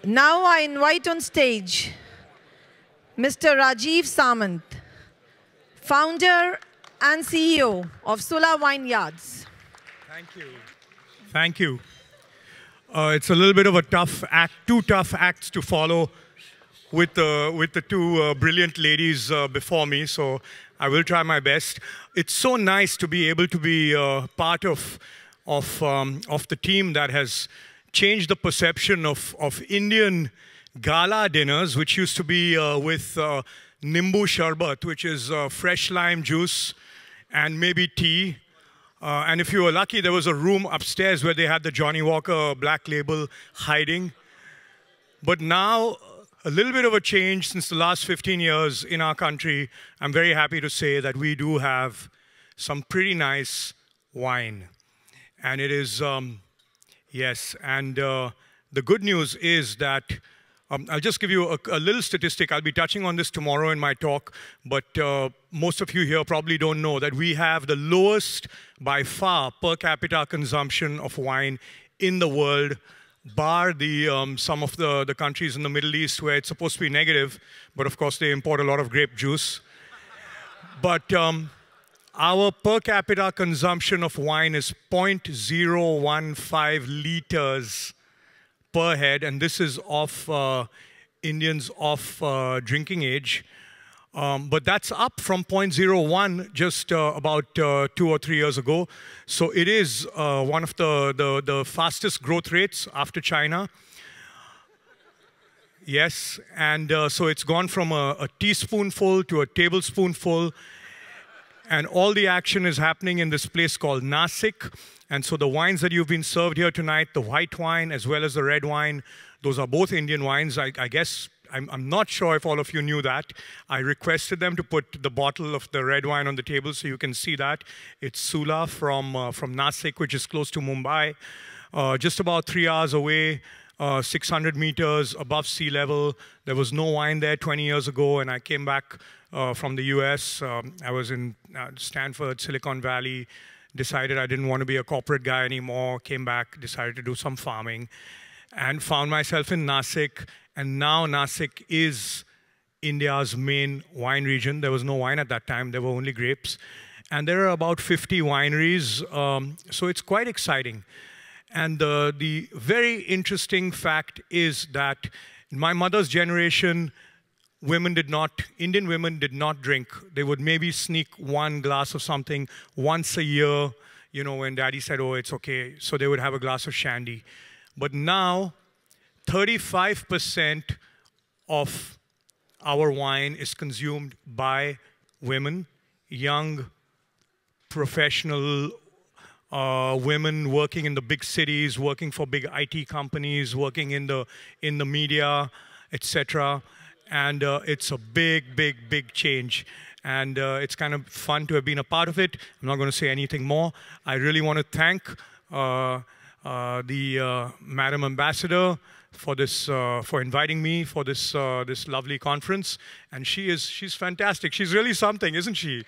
Now I invite on stage Mr. Rajeev Samant, founder and CEO of Sula Vineyards. Thank you. Thank you. It's a little bit of a tough act, two tough acts to follow with the two brilliant ladies before me, so I will try my best. It's so nice to be able to be part of the team that has changed the perception of Indian gala dinners, which used to be with nimbu sharbat, which is fresh lime juice and maybe tea. And if you were lucky, there was a room upstairs where they had the Johnny Walker Black Label hiding. But now, a little bit of a change since the last 15 years in our country. I'm very happy to say that we do have some pretty nice wine. And it is, yes, and the good news is that, I'll just give you a little statistic. I'll be touching on this tomorrow in my talk, but most of you here probably don't know that we have the lowest, by far, per capita consumption of wine in the world, bar some of the countries in the Middle East where it's supposed to be negative, but of course they import a lot of grape juice. But our per capita consumption of wine is 0.015 liters per head, and this is of Indians of drinking age. But that's up from 0.01 just about 2 or 3 years ago. So it is one of the fastest growth rates after China. Yes, and so it's gone from a teaspoonful to a tablespoonful. And all the action is happening in this place called Nasik. And so the wines that you've been served here tonight, the white wine as well as the red wine, those are both Indian wines. I guess, I'm not sure if all of you knew that. I requested them to put the bottle of the red wine on the table so you can see that. It's Sula from Nasik, which is close to Mumbai, just about 3 hours away. 600 meters above sea level. There was no wine there 20 years ago, and I came back from the US. I was in Stanford, Silicon Valley, decided I didn't want to be a corporate guy anymore, came back, decided to do some farming, and found myself in Nasik. And now Nasik is India's main wine region. There was no wine at that time, there were only grapes. And there are about 50 wineries, so it's quite exciting. And the very interesting fact is that in my mother's generation, Indian women did not drink. They would maybe sneak one glass of something once a year, you know, when daddy said, oh, it's okay. So they would have a glass of shandy. But now, 35% of our wine is consumed by women, young, professional women working in the big cities, working for big IT companies, working in the media, etc. And it's a big, big, big change. And it's kind of fun to have been a part of it. I'm not going to say anything more. I really want to thank the Madam Ambassador for this, for inviting me for this this lovely conference. And she's fantastic. She's really something, isn't she?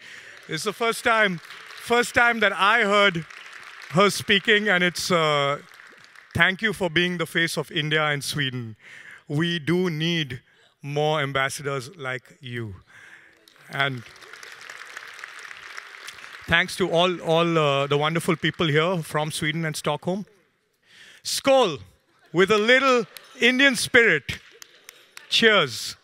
It's the first time that I heard her speaking, and it's thank you for being the face of India and Sweden. We do need more ambassadors like you. And thanks to all the wonderful people here from Sweden and Stockholm. Skål, with a little Indian spirit. Cheers.